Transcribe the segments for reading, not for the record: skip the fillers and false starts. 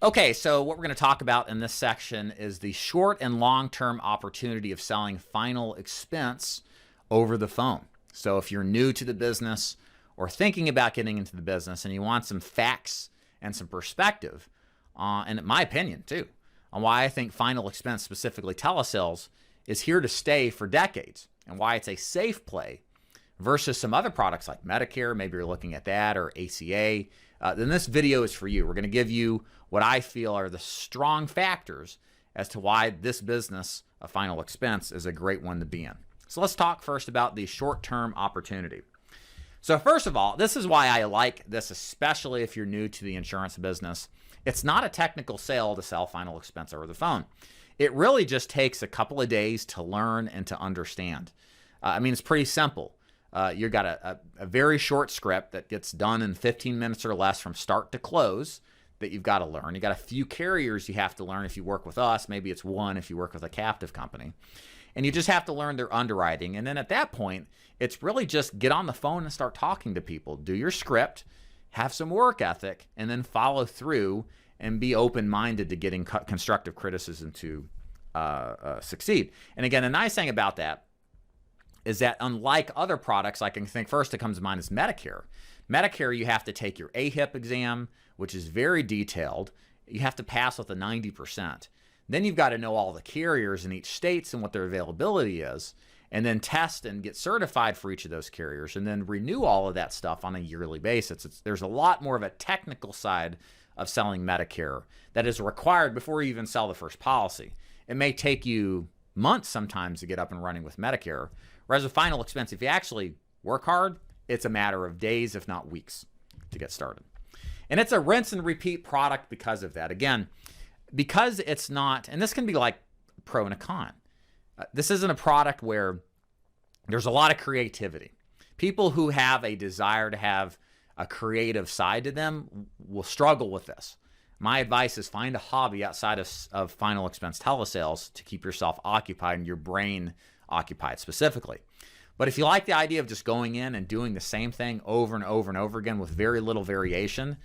Okay, so what we're going to talk about in this section is the short and long-term opportunity of selling final expense over the phone. So if you're new to the business or thinking about getting into the business and you want some facts and some perspective, and in my opinion too, on why I think final expense, specifically telesales, is here to stay for decades and why it's a safe play versus some other products like Medicare, maybe you're looking at that, or ACA, then this video is for you. We're going to give you what I feel are the strong factors as to why this business of final expense is a great one to be in. So let's talk first about the short-term opportunity. So first of all, this is why I like this, especially if you're new to the insurance business. It's not a technical sale to sell final expense over the phone. It really just takes a couple of days to learn and to understand. I mean, it's pretty simple. You've got a very short script that gets done in 15 minutes or less from start to close that you've got to learn. You got a few carriers you have to learn if you work with us. Maybe it's one if you work with a captive company. And you just have to learn their underwriting. And then at that point, it's really just get on the phone and start talking to people. Do your script, have some work ethic, and then follow through and be open-minded to getting constructive criticism to succeed. And again, the nice thing about that is that unlike other products, I can think first that comes to mind is Medicare. Medicare, you have to take your AHIP exam, which is very detailed. You have to pass with a 90%. Then you've got to know all the carriers in each state and what their availability is, and then test and get certified for each of those carriers, and then renew all of that stuff on a yearly basis. There's a lot more of a technical side of selling Medicare that is required before you even sell the first policy. It may take you months sometimes to get up and running with Medicare, whereas with final expense, if you actually work hard, it's a matter of days, if not weeks, to get started. And it's a rinse and repeat product because of that. Again, because it's not, and this can be like a pro and a con. This isn't a product where there's a lot of creativity. People who have a desire to have a creative side to them will struggle with this. My advice is find a hobby outside of final expense telesales to keep yourself occupied and your brain occupied specifically. But if you like the idea of just going in and doing the same thing over and over and over again with very little variation,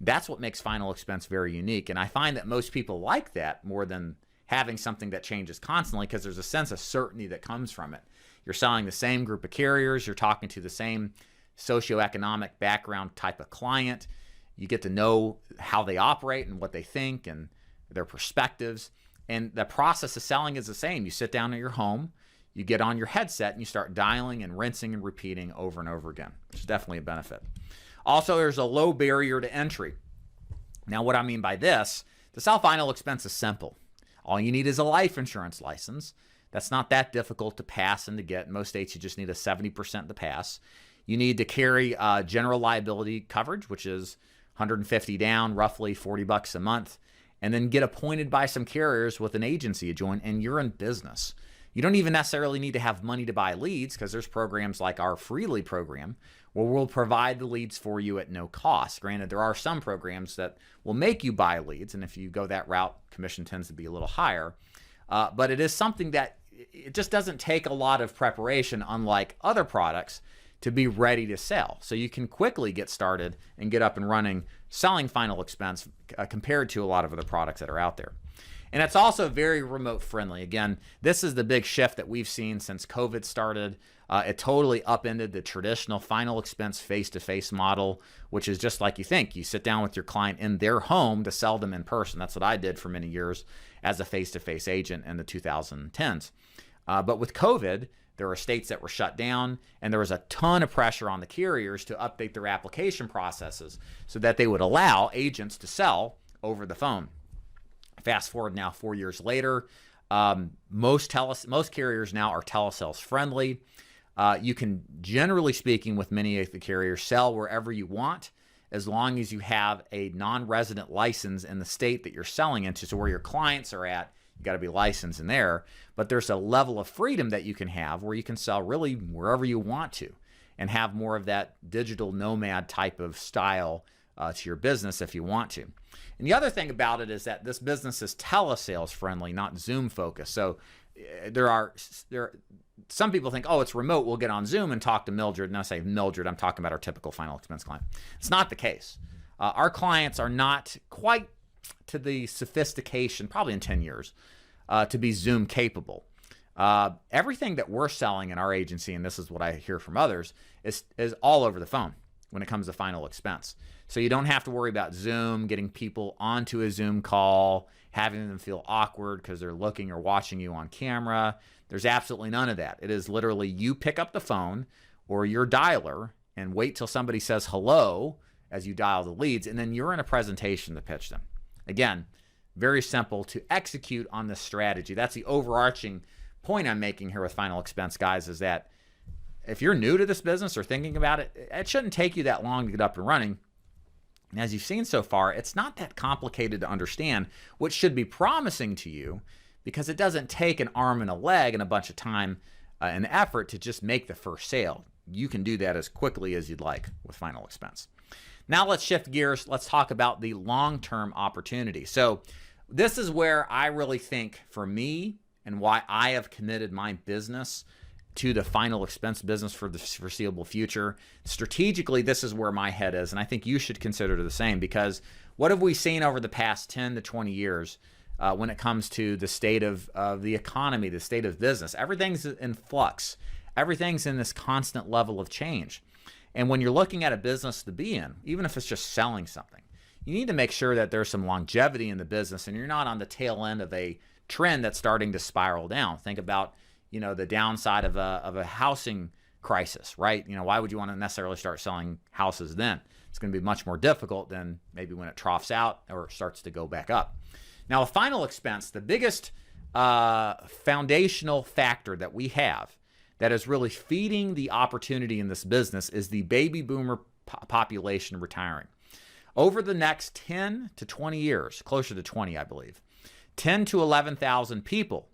that's what makes final expense very unique. And I find that most people like that more than having something that changes constantly because there's a sense of certainty that comes from it. You're selling the same group of carriers. You're talking to the same socioeconomic background type of client. You get to know how they operate and what they think and their perspectives. And the process of selling is the same. You sit down at your home, you get on your headset, and you start dialing and rinsing and repeating over and over again, which is definitely a benefit. Also, there's a low barrier to entry. Now, what I mean by this, to sell final expense is simple. All you need is a life insurance license. That's not that difficult to pass and to get. In most states, you just need a 70% to pass. You need to carry general liability coverage, which is $150 down, roughly $40 a month, and then get appointed by some carriers with an agency you join, and you're in business. You don't even necessarily need to have money to buy leads because there's programs like our free lead program where we'll provide the leads for you at no cost. Granted, there are some programs that will make you buy leads, and if you go that route, commission tends to be a little higher. But it is something that it just doesn't take a lot of preparation, unlike other products, to be ready to sell. So you can quickly get started and get up and running selling final expense compared to a lot of other products that are out there. And it's also very remote friendly. Again, this is the big shift that we've seen since COVID started. It totally upended the traditional final expense face-to-face model, which is just like you think. You sit down with your client in their home to sell them in person. That's what I did for many years as a face-to-face agent in the 2010s. But with COVID, there were states that were shut down, and there was a ton of pressure on the carriers to update their application processes so that they would allow agents to sell over the phone. Fast forward now 4 years later, most carriers now are telesales friendly. You can, generally speaking, with many of the carriers, sell wherever you want as long as you have a non-resident license in the state that you're selling into. So where your clients are at, you got to be licensed in there. But there's a level of freedom that you can have where you can sell really wherever you want to and have more of that digital nomad type of style to your business if you want to. And the other thing about it is that this business is telesales friendly, not Zoom focused. So there are some people think, oh, it's remote, we'll get on Zoom and talk to Mildred. And I say Mildred, I'm talking about our typical final expense client. It's not the case. Our clients are not quite to the sophistication, probably in 10 years, to be Zoom capable. Everything that we're selling in our agency, and this is what I hear from others, is all over the phone when it comes to final expense. So you don't have to worry about Zoom, getting people onto a Zoom call, having them feel awkward because they're looking or watching you on camera. There's absolutely none of that. It is literally you pick up the phone or your dialer and wait till somebody says hello as you dial the leads, and then you're in a presentation to pitch them. Again, very simple to execute on this strategy. That's the overarching point I'm making here with final expense, guys, is that if you're new to this business or thinking about it, it shouldn't take you that long to get up and running. And as you've seen so far, it's not that complicated to understand, which should be promising to you because it doesn't take an arm and a leg and a bunch of time and effort to just make the first sale. You can do that as quickly as you'd like with final expense. Now let's shift gears. Let's talk about the long-term opportunity. So this is where I really think, for me, and why I have committed my business to the final expense business for the foreseeable future. Strategically, this is where my head is, and I think you should consider the same, because what have we seen over the past 10 to 20 years when it comes to the state of the economy, the state of business? Everything's in flux. Everything's in this constant level of change. And when you're looking at a business to be in, even if it's just selling something, you need to make sure that there's some longevity in the business and you're not on the tail end of a trend that's starting to spiral down. Think about, the downside of a housing crisis, right? Why would you want to necessarily start selling houses then? It's going to be much more difficult than maybe when it troughs out or starts to go back up. Now, a final expense, the biggest foundational factor that we have that is really feeding the opportunity in this business is the baby boomer population retiring. Over the next 10 to 20 years, closer to 20, I believe, 10 to 11,000 people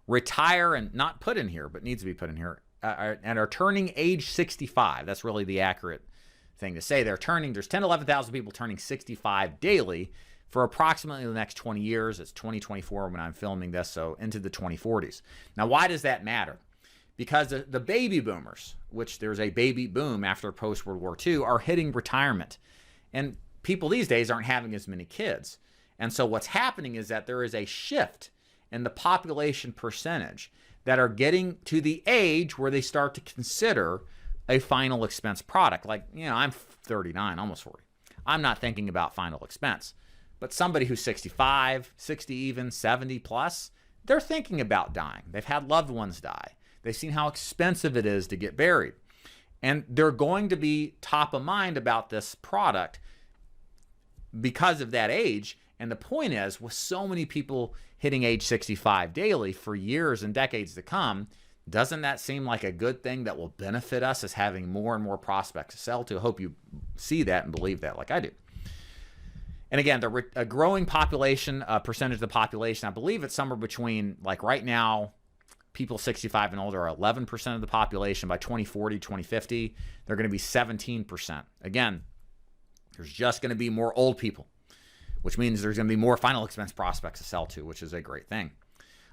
retire, and not put in here, but needs to be put in here, and are turning age 65. That's really the accurate thing to say. There's 10 to 11,000 people turning 65 daily for approximately the next 20 years. It's 2024 when I'm filming this, so into the 2040s. Now, why does that matter? Because the baby boomers, which there's a baby boom after post-World War II, are hitting retirement. And people these days aren't having as many kids. And so what's happening is that there is a shift in the population percentage that are getting to the age where they start to consider a final expense product. Like, I'm 39, almost 40. I'm not thinking about final expense. But somebody who's 65, 60 even, 70 plus, they're thinking about dying. They've had loved ones die. They've seen how expensive it is to get buried. And they're going to be top of mind about this product because of that age. And the point is, with so many people hitting age 65 daily for years and decades to come, doesn't that seem like a good thing that will benefit us as having more and more prospects to sell to? I hope you see that and believe that like I do. And again, a growing population, percentage of the population, I believe it's somewhere between, like right now, people 65 and older are 11% of the population. By 2040, 2050, they're going to be 17%. Again, there's just going to be more old people, which means there's going to be more final expense prospects to sell to, which is a great thing.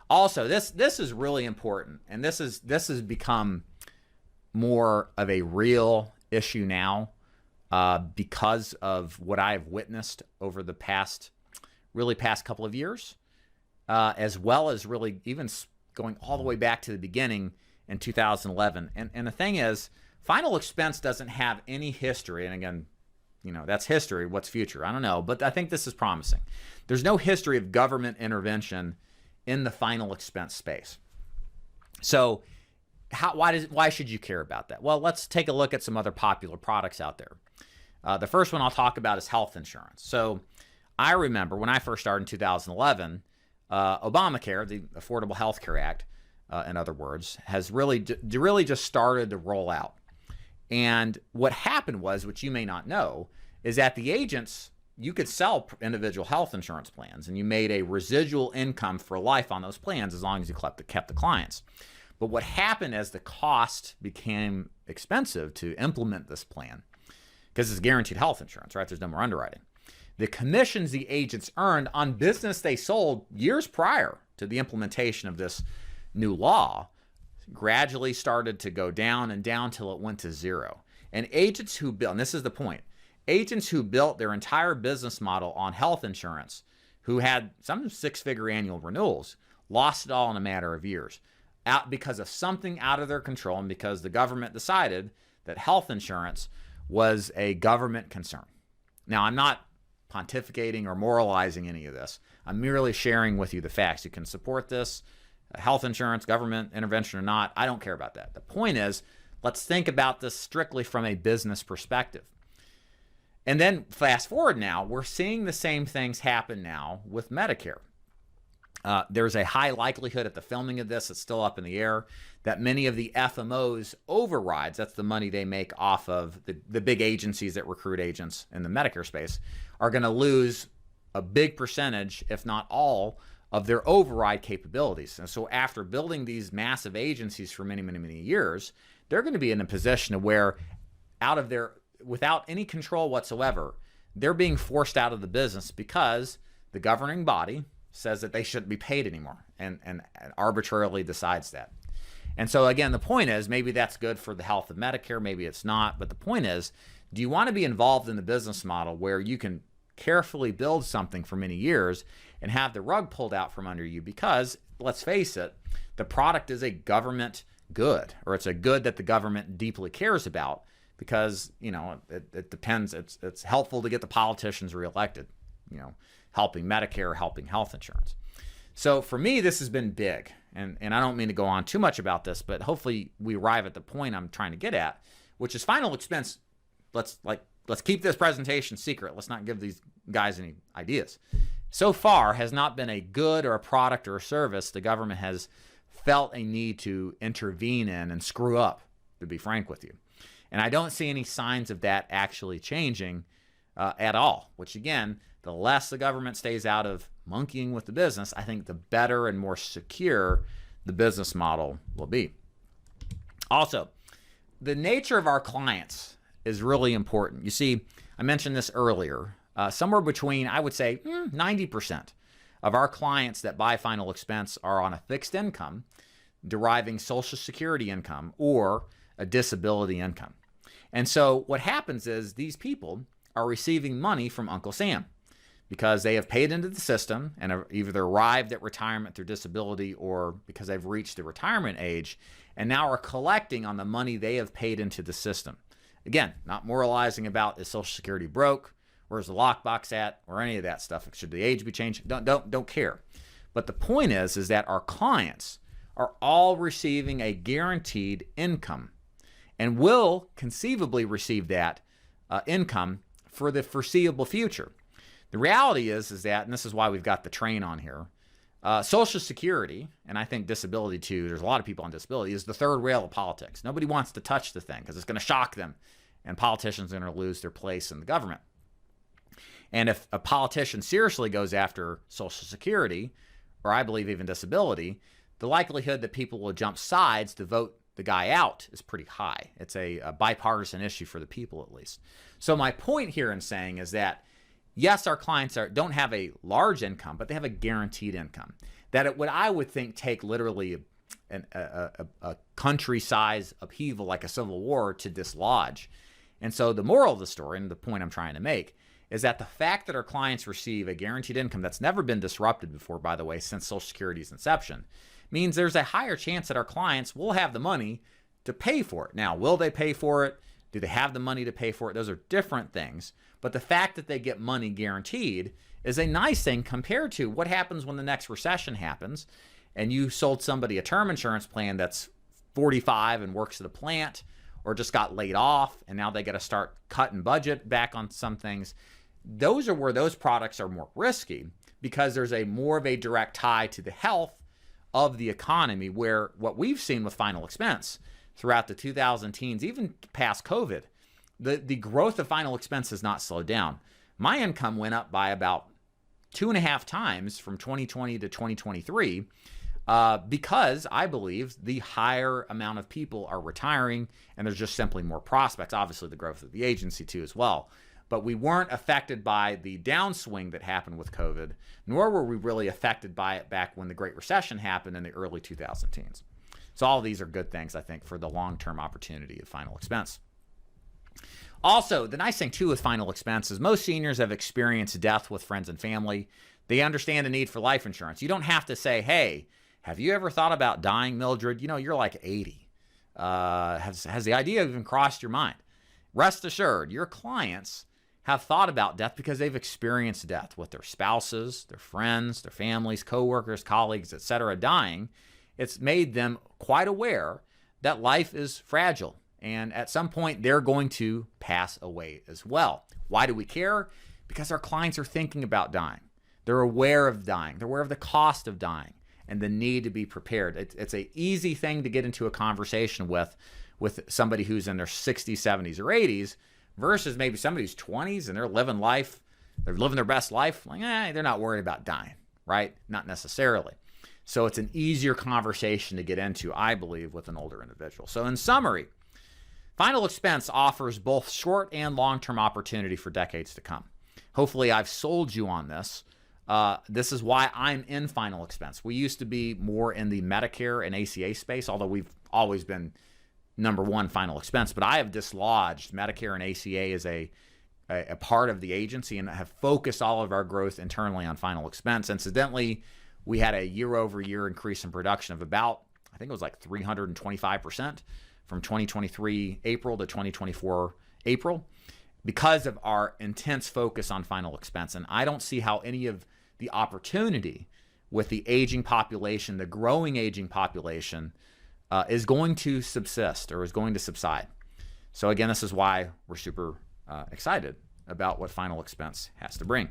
Also, this is really important, and this has become more of a real issue now because of what I've witnessed over the past couple of years, as well as really even going all the way back to the beginning in 2011. And the thing is, final expense doesn't have any history, and again, that's history. What's future? I don't know. But I think this is promising. There's no history of government intervention in the final expense space. So why should you care about that? Well, let's take a look at some other popular products out there. The first one I'll talk about is health insurance. So I remember when I first started in 2011, Obamacare, the Affordable Health Care Act, in other words, has really just started to roll out. And what happened was, which you may not know, is that the agents, you could sell individual health insurance plans, and you made a residual income for life on those plans as long as you kept the clients. But what happened as the cost became expensive to implement this plan, because it's guaranteed health insurance, right? There's no more underwriting. The commissions the agents earned on business they sold years prior to the implementation of this new law gradually started to go down and down till it went to zero. And agents who build, and this is the point, Agents who built their entire business model on health insurance, who had some six-figure annual renewals, lost it all in a matter of years out because of something out of their control and because the government decided that health insurance was a government concern. Now, I'm not pontificating or moralizing any of this. I'm merely sharing with you the facts. You can support this, health insurance, government intervention or not. I don't care about that. The point is, let's think about this strictly from a business perspective. And then fast forward now, we're seeing the same things happen now with Medicare. There's a high likelihood at the filming of this, it's still up in the air, that many of the FMOs overrides, that's the money they make off of the big agencies that recruit agents in the Medicare space, are going to lose a big percentage, if not all, of their override capabilities. And so after building these massive agencies for many, many, many years, they're going to be in a position of where without any control whatsoever, they're being forced out of the business because the governing body says that they shouldn't be paid anymore and arbitrarily decides that. And so again, the point is, maybe that's good for the health of Medicare, maybe it's not, but the point is, do you want to be involved in the business model where you can carefully build something for many years and have the rug pulled out from under you because, let's face it, the product is a government good, or it's a good that the government deeply cares about because, it depends. It's helpful to get the politicians reelected, helping Medicare, helping health insurance. So for me, this has been big. And I don't mean to go on too much about this, but hopefully we arrive at the point I'm trying to get at, which is final expense. Let's keep this presentation secret. Let's not give these guys any ideas. So far has not been a good or a product or a service the government has felt a need to intervene in and screw up, to be frank with you. And I don't see any signs of that actually changing at all, which again, the less the government stays out of monkeying with the business, I think the better and more secure the business model will be. Also, the nature of our clients is really important. You see, I mentioned this earlier, somewhere between, I would say, 90% of our clients that buy final expense are on a fixed income, deriving Social Security income or a disability income. And so what happens is these people are receiving money from Uncle Sam because they have paid into the system and have either arrived at retirement through disability or because they've reached the retirement age and now are collecting on the money they have paid into the system. Again, not moralizing about is Social Security broke, where's the lockbox at, or any of that stuff. Should the age be changed? Don't care. But the point is that our clients are all receiving a guaranteed income and will conceivably receive that income for the foreseeable future. The reality is that, and this is why we've got the train on here, Social Security, and I think disability too, there's a lot of people on disability, is the third rail of politics. Nobody wants to touch the thing because it's going to shock them, and politicians are going to lose their place in the government. And if a politician seriously goes after Social Security, or I believe even disability, the likelihood that people will jump sides to vote the guy out is pretty high. It's a bipartisan issue for the people, at least. So my point here in saying is that, yes, our clients don't have a large income, but they have a guaranteed income. That it would, I would think, take literally a country-size upheaval like a civil war to dislodge. And so the moral of the story, and the point I'm trying to make, is that the fact that our clients receive a guaranteed income that's never been disrupted before, by the way, since Social Security's inception, means there's a higher chance that our clients will have the money to pay for it. Now, will they pay for it? Do they have the money to pay for it? Those are different things. But the fact that they get money guaranteed is a nice thing compared to what happens when the next recession happens and you sold somebody a term insurance plan that's 45 and works at a plant or just got laid off and now they got to start cutting budget back on some things. Those are where those products are more risky because there's more of a direct tie to the health of the economy, where what we've seen with final expense throughout the 2010s, even past COVID, the growth of final expense has not slowed down. My income went up by about 2.5 times from 2020 to 2023 because I believe the higher amount of people are retiring and there's just simply more prospects. Obviously, the growth of the agency too as well. But we weren't affected by the downswing that happened with COVID, nor were we really affected by it back when the Great Recession happened in the early 2010s. So all of these are good things, I think, for the long-term opportunity of final expense. Also, the nice thing too with final expense is most seniors have experienced death with friends and family. They understand the need for life insurance. You don't have to say, hey, have you ever thought about dying, Mildred? You know, you're like 80. Has the idea even crossed your mind? Rest assured, your clients have thought about death because they've experienced death with their spouses, their friends, their families, coworkers, colleagues, etc. dying. It's made them quite aware that life is fragile, and at some point they're going to pass away as well. Why do we care? Because our clients are thinking about dying. They're aware of dying. They're aware of the cost of dying and the need to be prepared. It's an easy thing to get into a conversation with somebody who's in their 60s, 70s, or 80s versus maybe somebody who's 20s and they're living life, they're living their best life. Like, they're not worried about dying, right? Not necessarily. So it's an easier conversation to get into, I believe, with an older individual. So in summary, final expense offers both short and long-term opportunity for decades to come. Hopefully I've sold you on this. This is why I'm in final expense. We used to be more in the Medicare and ACA space, although we've always been number one final expense, but I have dislodged Medicare and ACA as a part of the agency and have focused all of our growth internally on final expense. Incidentally, we had a year-over-year increase in production of about, I think it was like 325% from 2023 April to 2024 April because of our intense focus on final expense. And I don't see how any of the opportunity with the aging population, the growing aging population, is going to subsist or is going to subside. So again, this is why we're super excited about what final expense has to bring.